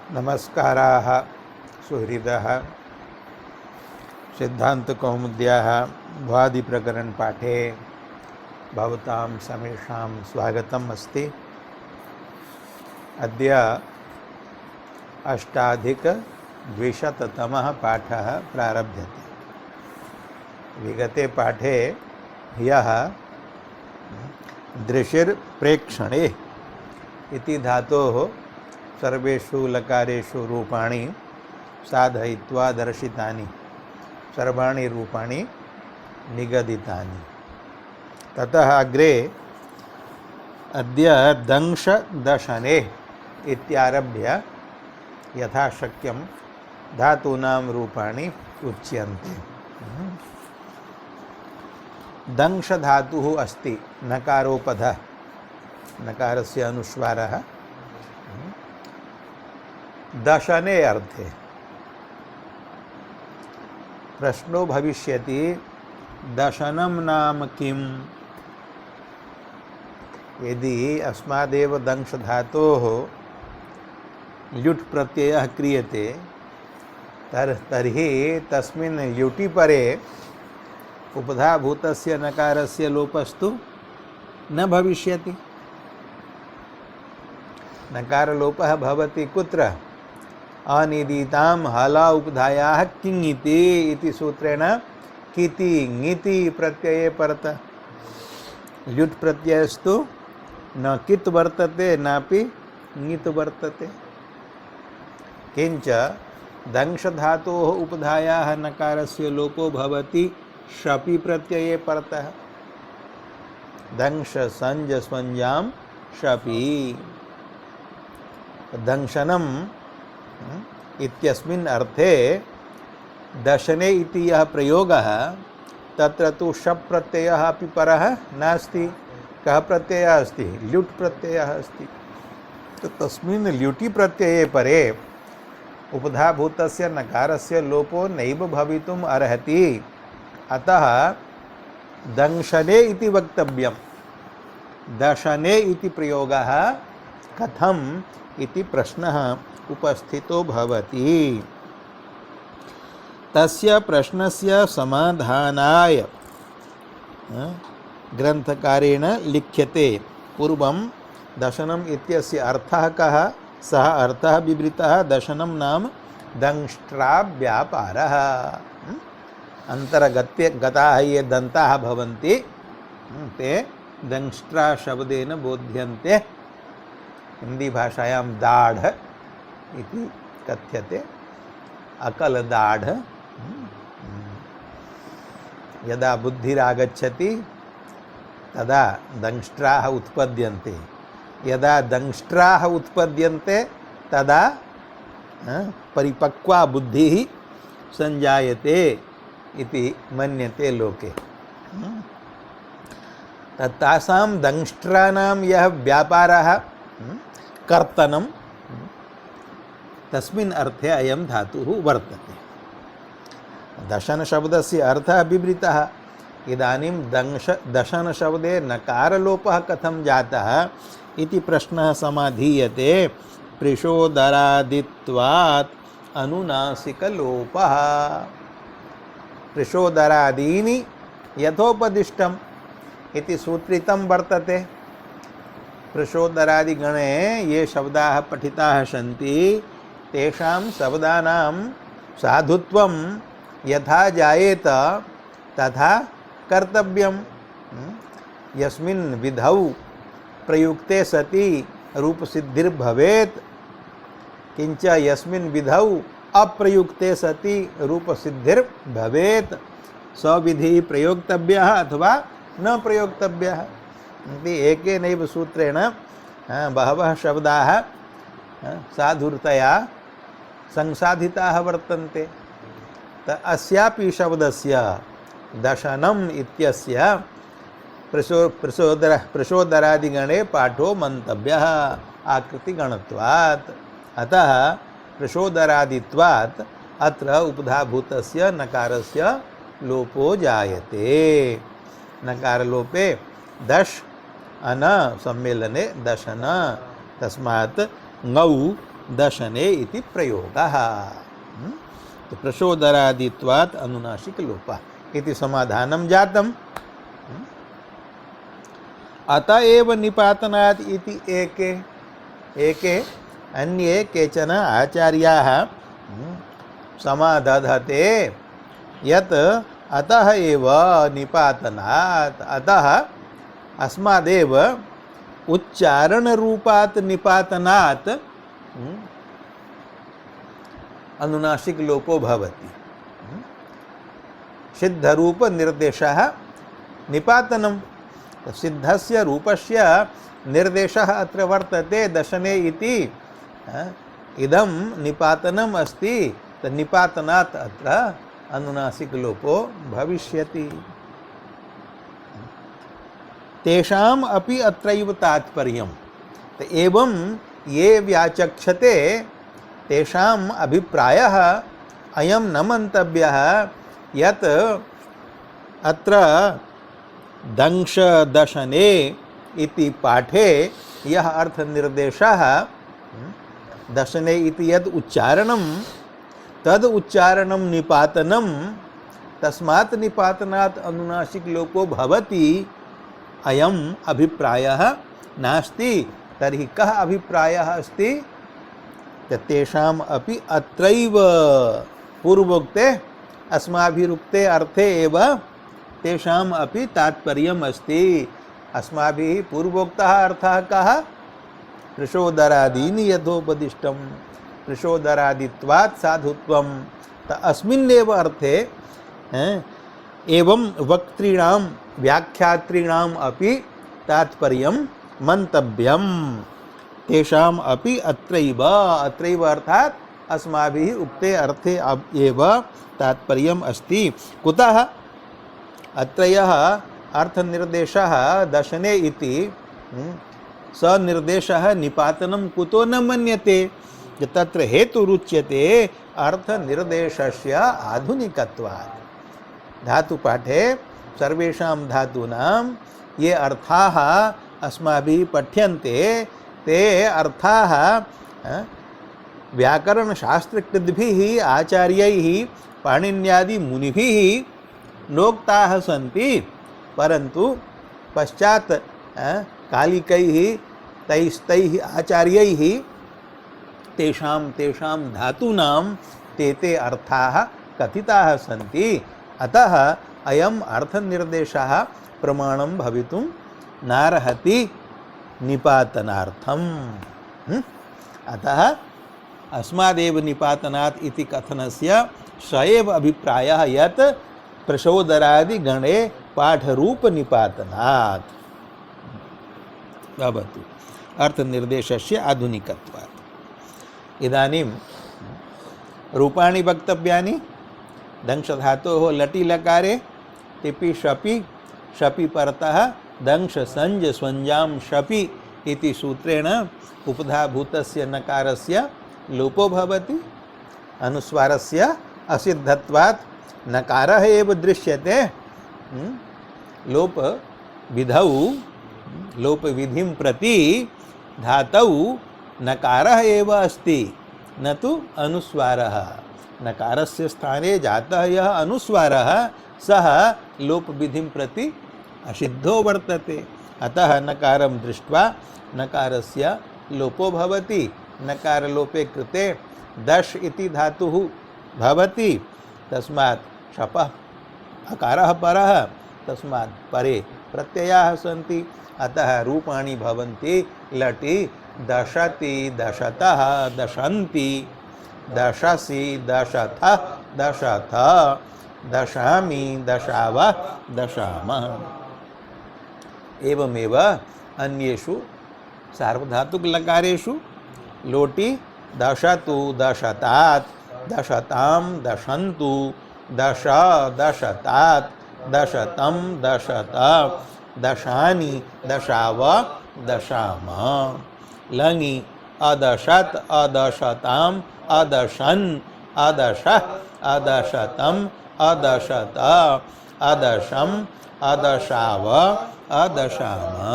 नमस्काराः सुहृदः। सिद्धान्तकौमुद्याः भवादिप्रकरणपाठे भवतां समेषां स्वागतम् अस्ति। अद्य अष्टाधिकद्विशततमः पाठः प्रारभ्यते। विगते पाठे ह्यः दृशिर्प्रेक्षणे इति धातोः सर्वेषु लकारेषु रूपाणि साधयित्वा दर्शितानि, सर्वाणि रूपाणि निगदितानि। ततः अग्रे अद्य दंशदशने इत्यारभ्य यथाशक्यं धातूनां रूपाणि उच्यन्ते। दंश धातुः अस्ति नकारोपधः, नकारस्य अनुस्वारः दशने अर्थे। प्रश्नो भविष्यति दशनं नाम किम्? यदि अस्मादेव दंश धातोः ल्युट् प्रत्ययः क्रियते तर्हि तस्मिन् ल्युटि परे उपधाभूतस्य नकारस्य लोपस्तु न भविष्यति। नकारलोपः भवति कुत्र? अनिदितां हला उपधायाः किङिति इति सूत्रेण किति ङिति प्रत्यये परत। ल्युट् प्रत्ययस्तु न कित् वर्तते नापि ङित् वर्तते। किञ्च दंशधातोः उपधायाः नकारस्य लोपो भवति शपि प्रत्यये परतः। दंश संज स्वंजां शपि। दंशनम् इत्यस्मिन् अर्थे दशने इति यः प्रयोगः तत्र तु शप् प्रत्ययः अपि परः नास्ति। कः प्रत्ययः अस्ति? ल्युट् प्रत्ययः अस्ति। तो तस्मिन् ल्युटि प्रत्यये परे उपधाभूतस्य नकारस्य लोपो नैव भवितुम् अर्हति। अतः दंशने इति वक्तव्यं। दशने इति प्रयोगः कथम् इति प्रश्नः उपस्थितो भवति। तस्य प्रश्नस्य समाधानाय ग्रन्थकारेण लिख्यते। पूर्वं दशनम् इत्यस्य अर्थः कः? सः अर्थः विवृतः। दशनं नाम दंष्ट्राव्यापारः। अन्तर्गताः ये दन्ताः भवन्ति ते दंष्ट्रा शब्देन बोध्यन्ते। हिंदी भाषायां दाढ़ इति कथ्यते। अकलदाढ़। यदा बुद्धिरागच्छति तदा दंष्ट्राः उत्पद्यन्ते। यदा दंष्ट्राः उत्पद्यन्ते तदा परिपक्वा बुद्धिः संजायते इति मन्यते लोके। तासां दंष्ट्राणां यः व्यापारः कर्तनं तस्मिन् अर्थे अयं धातुः वर्तते। दशन शब्दस्य अर्थः विवृतः। इदानीं दशन शब्दे नकारलोपः कथं जातः इति प्रश्नः समाधीयते। प्रिषोदरादित्वात् अनुनासिकलोपः। प्रिषोदरादीनि यथोपदिष्टम् इति सूत्रितं वर्तते। प्रशोदरादिगणे ये शब्दाः पठिताः सन्ति तेषां शब्दानां साधुत्वं यथा जायेत तथा कर्तव्यं। यस्मिन् विधौ प्रयुक्ते सति रूपसिद्धिर्भवेत्, किञ्च यस्मिन् विधौ अप्रयुक्ते सति रूपसिद्धिर्भवेत्। सविधिः प्रयोक्तव्यः अथवा न प्रयोक्तव्यः। एकेनैव सूत्रेण बहवः शब्दाः साधुर्तया संसाधिताः वर्तन्ते। अस्यापि शब्दस्य दशनम् इत्यस्य प्रशोदरादिगणे पाठो मन्तव्यः आकृतिगणत्वात्। अतः प्रशोदरादित्वात् अत्र उपधाभूतस्य नकारस्य लोपो जायते। नकारलोपे दश अन सम्मेलने दशन। तस्मात् ngौ दशने इति प्रयोगः। तो प्रशोदरादित्वात् अनुनासिक लोपः इति समाधानं जातम्। अतएव निपातनात् इति एके अन्ये केचन आचार्याः समादधते यत् अतः एव निपातनात्, अतः अस्मादेव उच्चारण रूपात् निपातनात् अनुनासिक लोपो भवति। सिद्ध रूप निर्देशः निपातनम्, सिद्धस्य रूपस्य निर्देशः अत्र वर्तते दशने इति, इदं निपातनम् अस्ति, तो निपातनात् अत्र अनुनासिक लोपो भविष्यति। तेषाम् अपि अत्रैव तात्पर्यम्। तो एवं ये व्याचक्षते तेषाम् अभिप्रायः अयं न मन्तव्यः यत् अत्र दंश दशने इति पाठे यः अर्थनिर्देशः दशने इति यद् उच्चारणं तद् उच्चारणं निपातनं, तस्मात् निपातनात् अनुनासिक लोपो भवति, अयम् अभिप्रायः नास्ति। तर्हि कः अभिप्रायः अस्ति? तेषाम् अपि अत्रैव पूर्वोक्ते अस्माभिरुक्ते अर्थे एव तेषाम् अपि तात्पर्यम् अस्ति। अस्माभिः पूर्वोक्तः अर्थः कः? प्रशोदरादीनि यथोपदिष्टं प्रशोदरादित्वात् साधुत्वं। अस्मिन्नेव अर्थे एवं वक्तॄणां व्याख्यातॄणाम् अपि तात्पर्यं मन्तव्यम्। तेषाम् अपि अत्रैव अर्थात् अस्माभिः उक्ते अर्थे एव तात्पर्यम् अस्ति। कुतः? अत्र यः अर्थनिर्देशः दशने इति सनिर्देशः निपातनं कुतो न मन्यते? तत्र हेतुरुच्यते अर्थनिर्देशस्य आधुनिकत्वात्। धातुपाठे सर्वेषां धातूनां ये अर्थाः अस्माभिः पठ्यन्ते ते अर्थाः व्याकरणशास्त्रकृद्भिः आचार्यैः पाणिन्यादि मुनिभिः नोक्ताः सन्ति, परन्तु पश्चात् कालिकैः तैस्तैः आचार्यैः तेषां धातूनां ते अर्थाः कथिताः सन्ति। अतः अयम् अर्थनिर्देशः प्रमाणं भवितुं नार्हति निपातनार्थम्। अतः अस्मादेव निपातनात् इति कथनस्य स एव अभिप्रायः यत् प्रशोदरादिगणे पाठरूप निपातनात् भवतु अर्थनिर्देशस्य आधुनिकत्वात्। इदानीं रूपाणि वक्तव्यानि। दंशधातोः लटि लकारे तिपि शपि, शपि परतः दंश संज स्वंजां शपि इति सूत्रेण उपधाभूतस्य नकारस्य लोपो भवति। अनुस्वारस्य असिद्धत्वात् नकारः एव दृश्यते। लोप विधौ लोपविधिं प्रति धातौ नकारः एव अस्ति, न तु अनुस्वारः। नकारस्य स्थाने जातः यः अनुस्वारः सः लोपविधिं प्रति असिद्धो वर्तते। अतः नकारं दृष्ट्वा नकारस्य लोपो भवति। नकारलोपे कृते दश इति धातुः भवति, तस्मात् शपः अकारः परः, तस्मात् परे प्रत्ययाः सन्ति। अतः रूपाणि भवन्ति लटि दशति, दशतः, दशन्ति, दशसि, दशथः, दशथ, दशामि, दशावः, दशामः। एवमेव अन्येषु सार्वधातुकलकारेषु लोटि दशतु, दशतात्, दशतां, दशन्तु, दश, दशतात्, दशतं, दशत, दशानि, दशाव, दशामः। लङि अदशत्, अदशतां, अदशन्, अदशः, अदशतं, अदशत, अदशम्, अदशाव, अदशामः।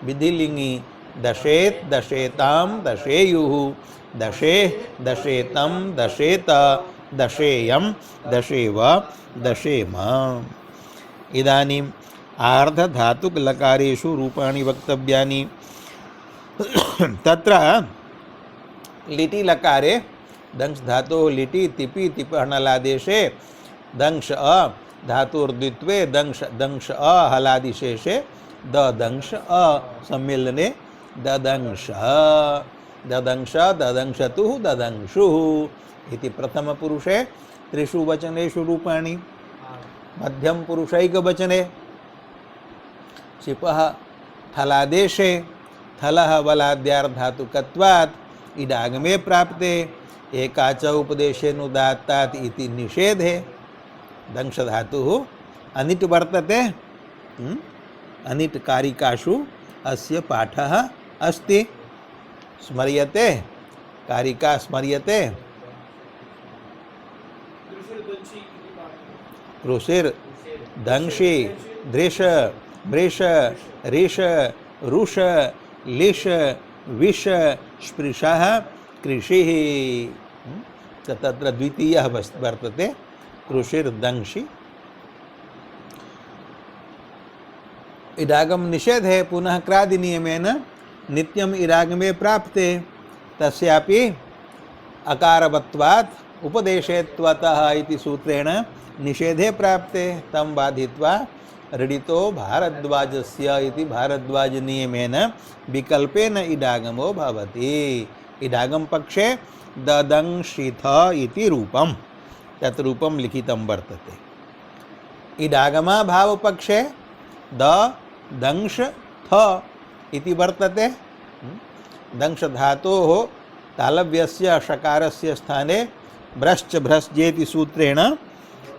विधिलिङि दशेत दशेताम दशेयुः दशे दशेतम दशेत दशेयम दशेव दशेम। इदानीम् आर्धधातुकलकारेषु रूपाणि वक्तव्यानि। तत्र लिटि लकारे दंश धातोः लिटि तिपि तिपहनलादेशे दंश अ धातुर्द्वित्वे दंश दंश अ हलादिशेषे द दंश अ सम्मिलने ददंश ददंश ददंशतुः ददंशुः इति प्रथमपुरुषे त्रिषु वचनेषु रूपाणि। मध्यमपुरुषैकवचने शिपः थलादेशे थलः वलाद्यार्धातुकत्वात् इडागमे प्राप्ते एकाच उपदेशेनुदात्तात् इति निषेधे दंश धातुः अनिट् वर्तते। अनिट् कारिकासु अस्य पाठः अस्ति। स्मर्यते कारिका स्मर्यते ऋषिर् दंशि दृश मृष ऋष रुष लिश विष स्पृशः कृषिः। तत्र द्वितीयः वर्तते कृषिर्दंशि। इडागम निषेध है पुनः क्रादि नियमेन नित्यम इडागमे प्राप्ते तस्यापि अकारवत्वात् उपदेशेत्वतः इति सूत्रेण निषेधे प्राप्ते तम बाधित्वा ऋडितो भारद्वाजस्य इति भारद्वाज नियमेन विकल्पेन इडागमो भवति। इडागम पक्षे ददंशिथ इति रूपम तत् रूपम लिखितं वर्तते। इडागमा भाव पक्षे द दंश थ इति वर्तते। दंश धातोः तालव्यस्य षकारस्य स्थाने भ्रश्च भ्रश्जेति सूत्रेण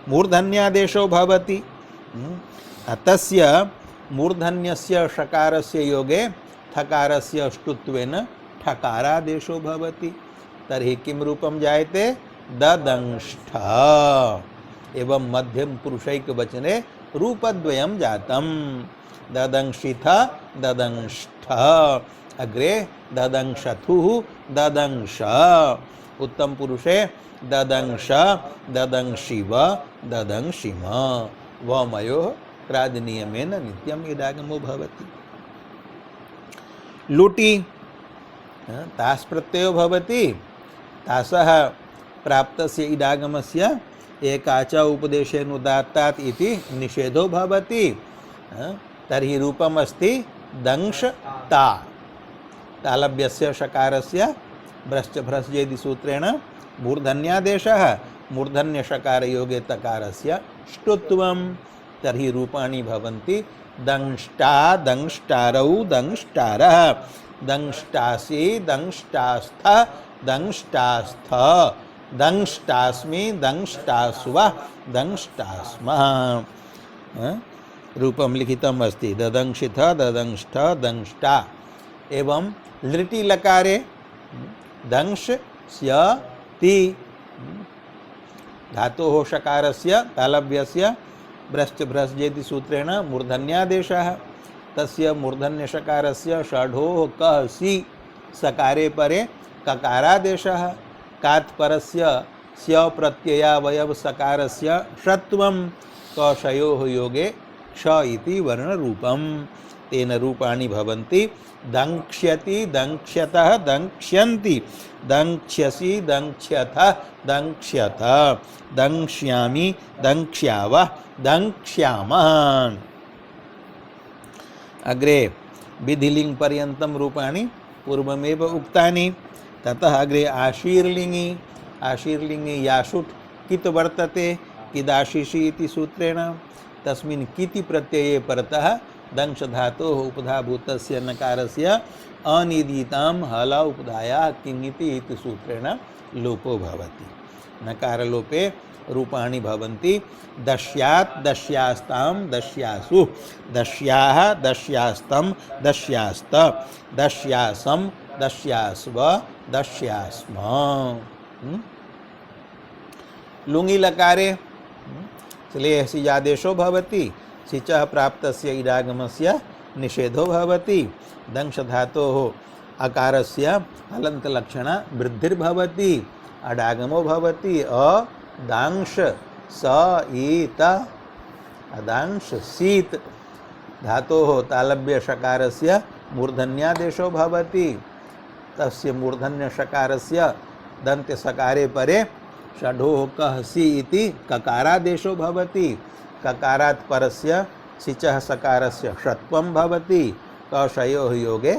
मूर्धन्यादेशो भवति। तस्य मूर्धन्यस्य षकारस्य योगे थकारस्य अष्टुत्वेन ठकारादेशो भवति। तर्हि किं रूपं जायते ददंष्ठ। एवं मध्यम पुरुषैकवचने रूपद्वयं जातं ददंशिथ ददंष्ठ। अग्रे ददंशथुः ददंश। उत्तम पुरुषे ददंश ददंशिव ददंशिम। वमयोः क्रादनियमेन नित्यम इडागमो भवति। लुटि तास् प्रत्ययो भवति। तासः प्राप्तस्य इडागमस्य एकाच उपदेशेनुदात्तात् इति निषेधो भवति। तर्हि रूपम् अस्ति दंश ता। तालव्यस्य षकारस्य भ्रश्च भ्रश्जेति सूत्रेण मूर्धन्यादेशः मूर्धन्यषकारयोगे तकारस्य ष्टुत्वं। तर्हि रूपाणि भवन्ति दंष्टा दंष्टारौ दंष्टारः दंष्टासि दंष्टास्थ दंष्टास्थ दंष्टास्मि दंष्टास्वः दंष्टास्मः। रूपं लिखितम् अस्ति ददंशिथ ददंष्ठ दंष्टा। एवं लृटि लकारे दंश स्य ति धातोः षकारस्य तालव्यस्य भ्रश्च भ्रश्जेति सूत्रेण मूर्धन्यादेशः। तस्य मूर्धन्यषकारस्य षढोः कः सि सकारे परे ककारादेशः। कात् परस्य स्य प्रत्ययावयव सकारस्य षत्वं कषयोः योगे क्ष इति वर्णरूपं। तेन रूपाणि भवन्ति दंक्ष्यति दंक्ष्यतः दंक्ष्यन्ति दंक्ष्यसि दंक्ष्यथः दंक्ष्यथ दंक्ष्यामि दंक्ष्यावः दंक्ष्यामः। अग्रे विधिलिंग पर्यन्तं रूपाणि पूर्वमेव उक्तानि। ततः अग्रे आशीर्लिंगी। आशीर्लिंगी याशुट् कित् वर्तते किदाशिषि इति सूत्रेण। तस्मिन् किति प्रत्यये परतः दंश धातोः उपधाभूतस्य नकारस्य अनिदितां हल उपधायाः किङिति इति सूत्रेण लोपो भवति। नकारलोपे रूपाणि भवन्ति दश्यात् दश्यास्तां दश्यासु दश्याः दश्यास्तं दश्यास्त दश्यासं दश्यास्व दश्यास्म। लुङि लकारे श्लेषिजादेशो भवति। सिचः प्राप्तस्य इडागमस्य निषेधो भवति। दंश धातोः अकारस्य हलन्तलक्षण वृद्धिर्भवति, अडागमो भवति। अदांश स ईत, अदांश शीत। धातोः तालव्य शकारस्य मूर्धन्यादेशो भवति, तस्य मूर्धन्य शकारस्य दन्त्य सकारे परे षढोः कः सि इति ककारादेशो भवति। ककारात् परस्य सिचः सकारस्य षत्वं भवति। कषयोः योगे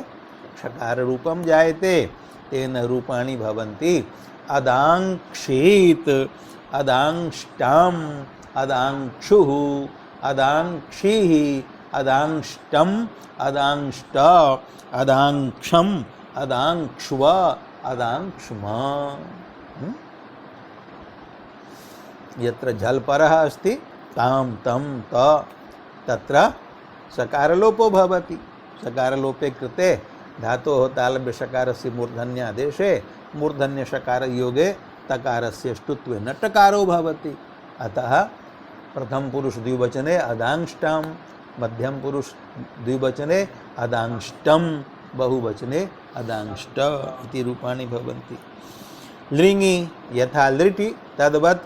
षकार रूपं जायते, तेन रूपाणि भवन्ति। अदाङ्क्षीत्, अदाङ्ष्टम्, अदाङ्क्षुः, अदाङ्क्षिः, अदाङ्ष्टम्, अदाङ्ष्ट, अदाङ्क्षम्, अदाङ्क्ष्व, अदाङ्क्ष्मा। यत्र झल्परः अस्ति तां तं त तत्र सकारलोपो भवति। सकारलोपे कृते धातोः तालव्य शकारस्य मूर्धन्यादेशे मूर्धन्य शकार योगे तकारस्य ष्टुत्वे नटकारो भवति। अतः प्रथम पुरुष द्विवचने अदांष्टम, मध्यम पुरुष द्विवचने अदांष्टम, बहुवचने अदांष्ट इति रूपाणि भवन्ति। लिङि यथा लिटि तद्वत्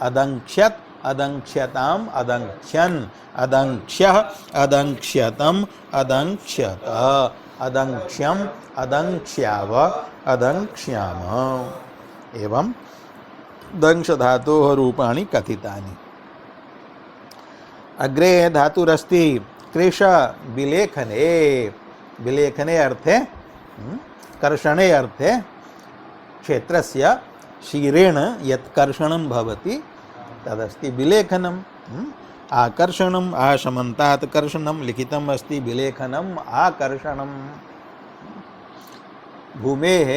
अदङ्क्ष्यत्, अदङ्क्ष्यताम्, अदङ्क्ष्यन्, अदङ्क्ष्यः, अदङ्क्ष्यतम्, अदङ्क्ष्यत, अदङ्क्ष्यम्, अदङ्क्ष्याव, अदङ्क्ष्याम। एवं दंश धातोः रूपाणि कथितानि। अग्रे धातुरस्ति कृश विलेखने। विलेखने अर्थे कर्षणे अर्थे क्षेत्रस्य शीरेण यत् कर्षणं भवति तदस्ति विलेखनम्। आकर्षणम्, आशमन्तात् कर्षणं लिखितम् अस्ति, विलेखनम् आकर्षणम्। भूमेः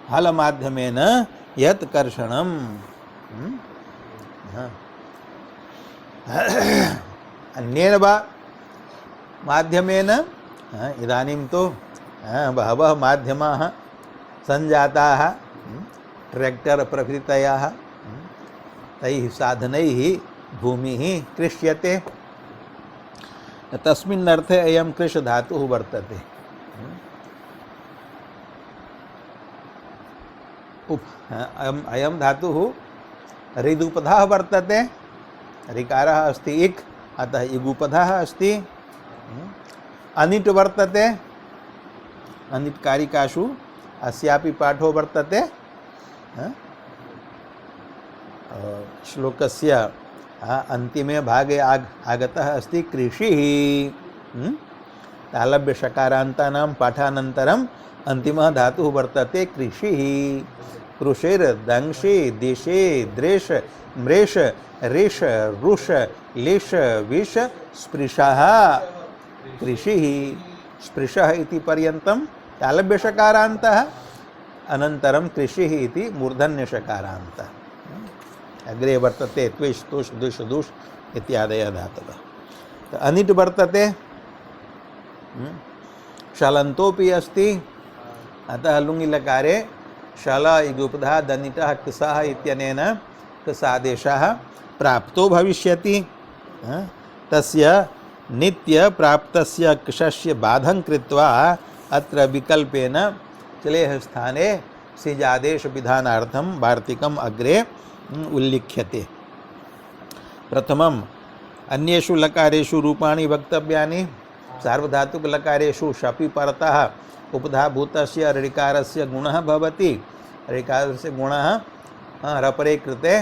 हलमाध्यमेन यत् कर्षणं, अन्येन वा माध्यमेन, इदानीं तु बहवः माध्यमाः सञ्जाताः ट्रैक्टर प्रभृतयः, तैः साधनैः भूमिः कृष्यते। तस्मिन् अर्थे अयं कृष धातुः वर्तते। अयं धातुः ऋदुपधः वर्तते। ऋकारः अस्ति इक्, अतः इगुपधः अस्ति। अनिट् वर्तते। अनिट् कारिकासु अस्यापि पाठो वर्तते। श्लोकस्य अन्तिमे भागे आगतः अस्ति कृषिः। तालव्य शकारान्तानां पाठानन्तरम् अन्तिमः धातुः वर्तते कृषिः। कृषिर् दंशि दिशि दृश मृष ऋष रुष लिश विष स्पृशः कृषिः। स्पृशः इति पर्यन्तं तालव्य शकारान्तः, अनन्तरं कृषिः इति मूर्धन्य शकारान्तः। अग्रे वर्तते त्विष् तुष् दुष् दुष् इत्यादयः धातवः। तो अनिट् वर्तते, शलन्तोपि अस्ति। अतः लुङि लकारे शल इगुपधः दनिटः कृसः इत्यनेन कृसादेशः प्राप्तो भविष्यति। तस्य नित्य प्राप्तस्य कृशस्य बाधं कृत्वा अत्र विकल्पेन चलेः स्थाने सिजादेश विधानार्थं वार्तिकम् अग्रे उल्लिख्यते। प्रथमम् अन्येषु लकारेषु रूपाणि वक्तव्यानि। सार्वधातुक लकारेषु शपि परतः उपधाभूतस्य ऋकारस्य गुणः भवति। ऋकारस्य गुणः रपरे कृते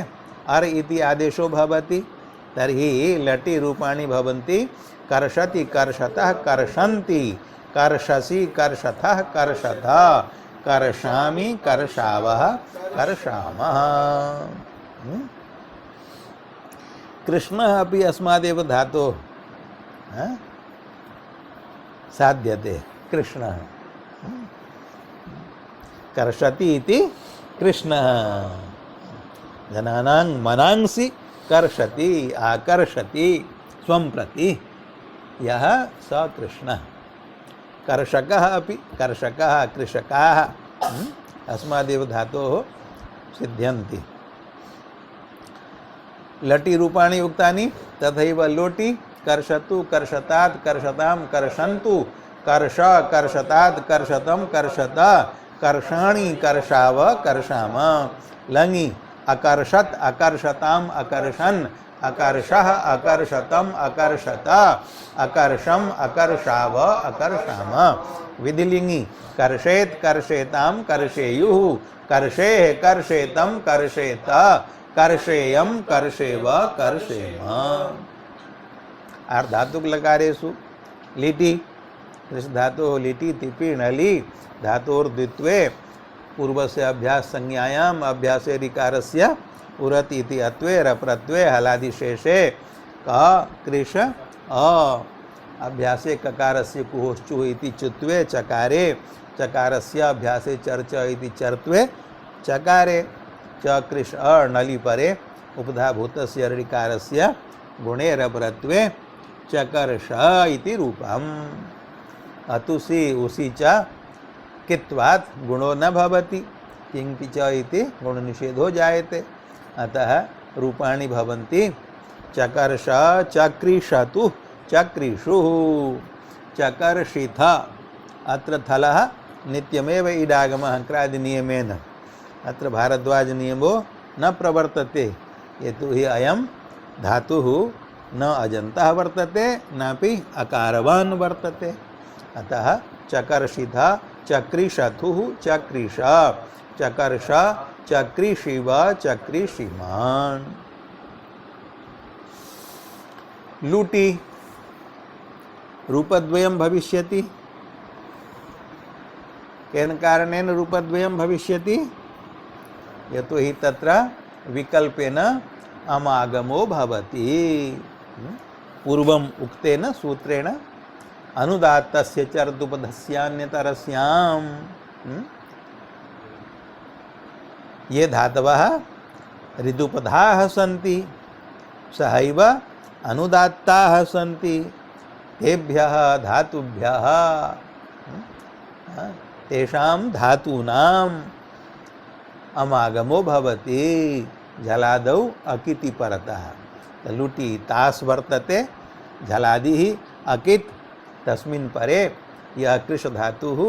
अर् इति आदेशो भवति। तर्हि लटि रूपाणि भवन्ति कर्षति, कर्षतः, कर्षन्ति, कर्षसि, कर्षथः, कर्षथ, कर्षामि, कर्षावः, कर्षामः। कृष्णः अपि अस्मादेव धातोः साध्यते। कृष्णः कर्षति इति कृष्णः। जनानां मनांसि कर्षति, आकर्षति स्वं प्रति यः स कृष्णः। कर्षकः अपि, कर्षकः कृषकाः अस्मादेव धातोः सिद्ध्यन्ति। लटि रूपाणि उक्तानि, तथैव लोटि कर्षतु कर्षतात् कर्षतां कर्षन्तु कर्ष कर्षतात् कर्षतं कर्षत कर्षाणि कर्षाव कर्षाम लङि अकर्षत अकर्षताम् अकर्षन् अकर्षः अकर्षतम् अकर्षत अकर्षम् अकर्षाव अकर्षाम विधिलिङि कर्षेत कर्षेतां कर्षेयुः कर्षेः कर्षेतं कर्षेत कर्षेयं कर्षेव कर्षेम धातुक लकारेषु लिटि धातु लिटि तिपि नलि धातोर्द्वित्वे पूर्वस्य अभ्यास संज्ञायाम अभ्यासे ऋकारस्य उरति इति अत्वे रप्रत्वे हलादिशेषे क कृष अ अभ्यासे ककारस्य कुहोश्चुः इति चुत्वे चकारे चकारस्य अभ्यासे चर्च इति चर्त्वे चकारे च कृष अ नलि परे उपधाभूतस्य ऋकारस्य गुणे रप्रत्वे चकर्ष इति रूपम् अतुसि उसी च कित्वात् गुणो न भवति किंकि च इति गुण निषेधो जायते अतः रूपाणि भवन्ति चकर्ष चक्रीषतु चक्रीषुः चकर्षिथ अत्र थलः नित्यमेव इडागमः क्रादिनियमेन अत्र भारद्वाज नियमो न प्रवर्तते यतो हि अयं धातुः न अजन्तः वर्तते नापि अकारवान् वर्तते अतः चकर्षिथ चक्रीषथुः चक्रीष चकर्ष चक्रीषिव चक्रीषिमान् लूटि रूपद्वयं भविष्यति केन कारणेन रूपद्वयं भविष्यति यतो हि तत्र विकल्पेन अमागमो भवति पूर्वम् उक्तेन सूत्रेण अनुदात्तस्य चर्दुपधस्यान्यतरस्याम् ये धातवः ऋदुपधाः सन्ति सहैव अनुदात्ताः सन्ति तेभ्यः धातुभ्यः तेषां धातूनाम् अमागमो भवति झलादौ अकिति परतः लुटि तास् वर्तते झलादिः अकित् तस्मिन् परे यः कृश धातुः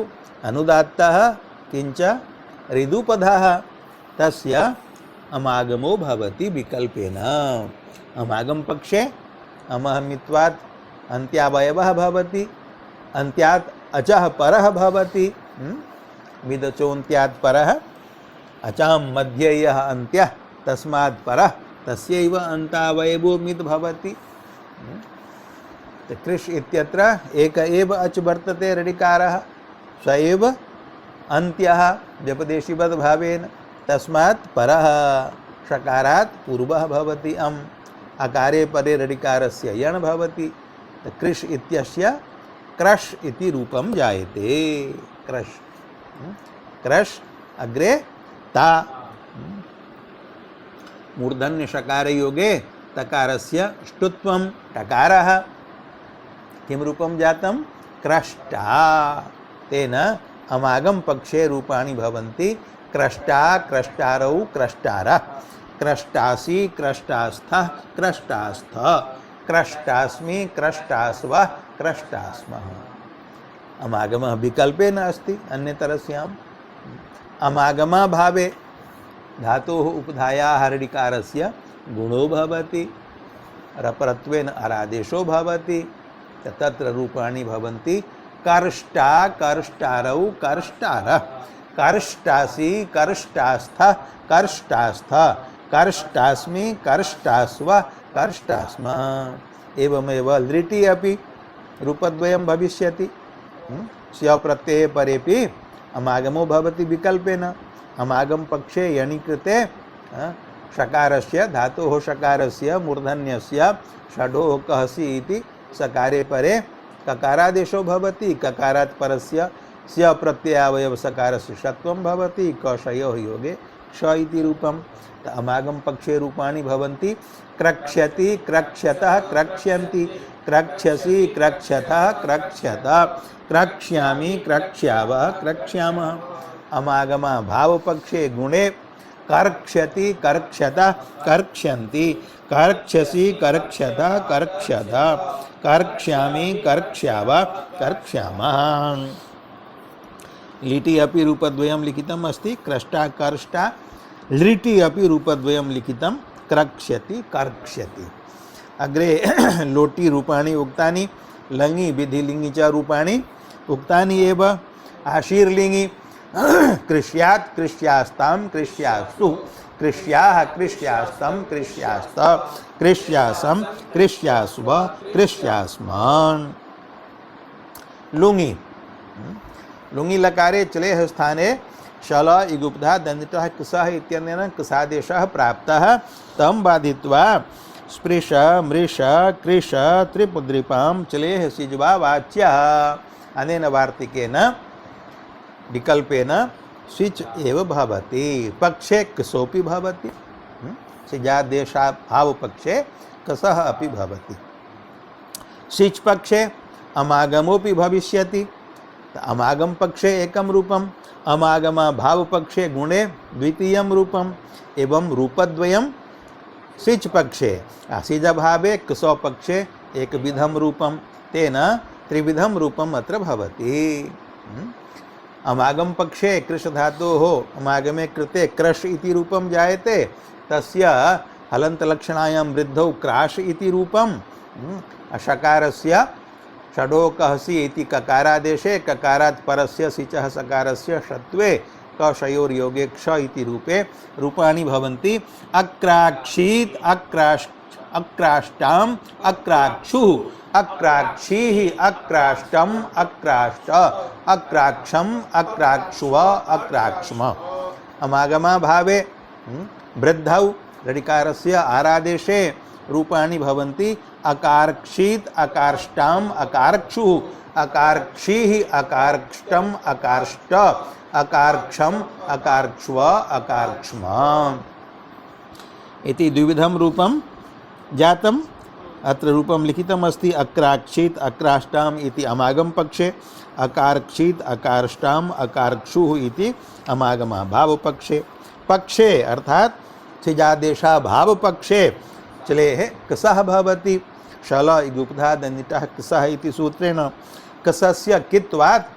अनुदात्तः किंच ऋदुपधः तस्य अमागमो भवति विकल्पेन अमागम पक्षे अमहमित्वात् अन्त्यावयवः भवति अन्त्यात् अचः परः भवति मिदचोन्त्यात् परः अचां मध्ये यः अन्त्यः तस्मात् परः तस्यैव अन्तावयवो मिद् भवति कृष इत्यत्र एक एव अच वर्तते ऋकारः स एव अन्त्यः व्यपदेशीवद् भावेन तस्मात् परः षकारात् पूर्वः भवति अम् अकारे परे ऋकारस्य यण् भवति कृष इत्यस्य क्रश इति रूपं जायते क्रश क्रश अग्रे ता मूर्धन्य षकार योगे तकारस्य ष्टुत्वं टकारः किं रूपं जातं क्रष्टा तेन अमागम पक्षे रूपाणि भवन्ति क्रष्टा क्रष्टारौ क्रष्टारः क्रष्टासि क्रष्टास्थः क्रष्टास्थ क्रष्टास्मि क्रष्टास्वः क्रष्टास्मः अमागमः विकल्पेन अस्ति अन्यतरस्याम् अमागमाभावे धातोः उपधायाः ऋकारस्य गुणो भवति रपरत्वेन अरादेशो भवति तत्र रूपाणि भवन्ति कर्ष्टा कर्ष्टारौ कर्ष्टारः कर्ष्टासि कर्ष्टास्थः कर्ष्टास्थ कर्ष्टास्मि कर्ष्टास्व कर्ष्टास्मः एवमेव लृटि अपि रूपद्वयं भविष्यति स्य प्रत्यये परेपि अमागमो भवति विकल्पेन अमागम पक्षे यणि कृते षकारस्य धातोः षकारस्य मूर्धन्यस्य षडोः कहसि इति सकारे परे ककारादेशो भवति ककारात् परस्य स्य प्रत्ययावयव सकारस्य षत्वं भवति कषयोः योगे ष इति रूपम् अमागम पक्षे रूपाणि भवन्ति क्रक्ष्यति क्रक्ष्यतः क्रक्ष्यन्ति क्रक्ष्यसि क्रक्ष्यतः क्रक्ष्यत क्रक्ष्यामि क्रक्ष्यावः क्रक्ष्यामः अमागम भाव पक्षे गुणे कर्क्ष्यति कर्क्ष्यता कर्क्ष्यन्ति कर्क्ष्यसि कर्क्ष्यता कर्क्ष्यता कर्क्ष्यामि कर्क्ष्याव कर्क्ष्यामः। लिटि अपि रूपद्वयं लिखितम् अस्ति, क्रष्टा कर्ष्टा। लिटि अपि रूपद्वयं लिखितं, क्रक्ष्यति कर्क्ष्यति। अग्रे लोटि रूपाणि उक्तानि, लङि विधिलिङ्गि च रूपाणि उक्तानि एव। आशीर्लिङ्गि कृष्यात् कृष्यास्तां कृष्यास्तु कृष्याः कृष्यास्तं कृष्यास्त कृष्यासं कृष्यास्व कृष्यास्मान्। लुङि लुङि लकारे चलेः स्थाने शल इगुप्धा दन्तितः कृसः इत्यनेन कृसादेशः प्राप्तः। तं बाधित्वा स्पृश मृष कृश त्रिपुद्रिपां चलेः सिज्वा वाच्यः। अनेन वार्तिकेन विकल्पेन स्विच एव भवति। पक्षे कसोपि भवति, सिजादेशा भावपक्षे कसः अपि भवति। सिच पक्षे अमागमोपि भविष्यति। अमागम पक्षे एकम रूपम, अमागम भाव पक्षे गुणे द्वितीयं रूपम एवं रूपद्वयं सिच पक्षे सिज भावे कसो पक्षे एक विधम रूपम तेन त्रिविधम रूपम अत्र भवति। अमागम पक्षे कृष धातोः अमागमे कृते क्रश इति रूपं जायते, तस्य हलन्त लक्षणायां वृद्धौ क्राश इति रूपं। अशकारस्य षडोकहसि इति ककारादेशे ककारात् परस्य सिचः सकारस्य षत्वे कषयोर्योगे क्ष इति रूपे रूपाणि भवन्ति। अक्राक्षीत् अक्राष्टाम् अक्राक्षुः अक्राक्षीः अक्राष्टम् अक्राष्ट अक्राक्षम् अक्राक्षुव अक्राक्ष्म। अमागमा भावे वृद्धौ ऋकारस्य आरादेशे रूपाणि भवन्ति। अकार्क्षीत् अकार्ष्टाम् अकार्क्षुः अकार्क्षीः अकार्क्षम् अकार्ष्ट अकार्क्षम् अकार्क्ष्व अकार्क्ष्म इति द्विविधं रूपं जातम्। अत्र रूपं लिखितम् अस्ति अक्राक्षीत् अक्राष्टाम् इति अमागम पक्षे, अकार्क्षीत् अकार्ष्टाम् अकार्क्षुः इति अमागमा भाव पक्षे। पक्षे अर्थात सिजादेशा भाव पक्षे चलेः कसः भवति। शल इगुप्धा दन्तितः कसः इति सूत्रेण कसस्य कित्वात्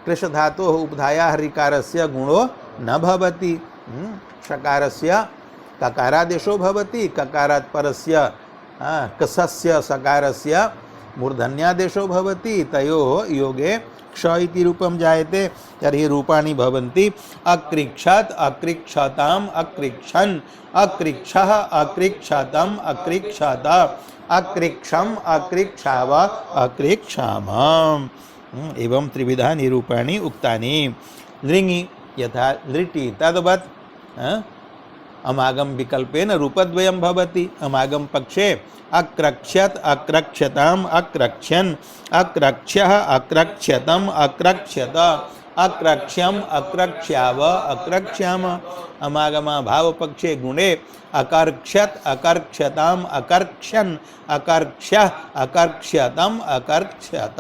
कृष धातोः उपधायाः ऋकारस्य गुणो न भवति। षकारस्य ककारादेशो भवति, ककारात् परस्य कसस्य सकारस्य मूर्धन्यादेशो भवति। तयोः योगे क्ष इति रूपं जायते। तर्हि रूपाणि भवन्ति अकृक्षत् अकृक्षताम् अकृक्षन् अकृक्षः अकृक्षतम् अकृक्षत अकृक्षम् अकृक्षाव अकृक्षाम एवं त्रिविधा निरूपाणि उक्तानि। लृङि यथा लृटि तद्वत् अमागम विकल्पेन रूपद्वयं भवति। अमागम पक्षे अक्रक्ष्यत् अक्रक्ष्यताम् अक्रक्ष्यन् अक्रक्ष्यः अक्रक्ष्यतम् अक्रक्ष्यत अक्रक्ष्यम् अक्रक्ष्याव अक्रक्ष्याम। अमागमा भाव पक्षे गुणे अकर्क्ष्यत् अकर्क्ष्यताम् अकर्क्ष्यन् अकर्क्ष्यः अकर्क्ष्यतम् अकर्क्ष्यत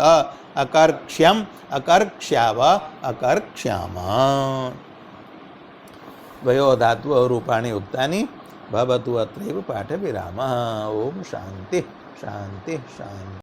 अकर्क्ष्यम् अकर्क्ष्याव अकर्क्ष्याम। द्वयो धातवो रूपाणि उक्तानि। भवतु अत्रैव पाठविरामः। ओम शान्ति शान्ति शान्ति।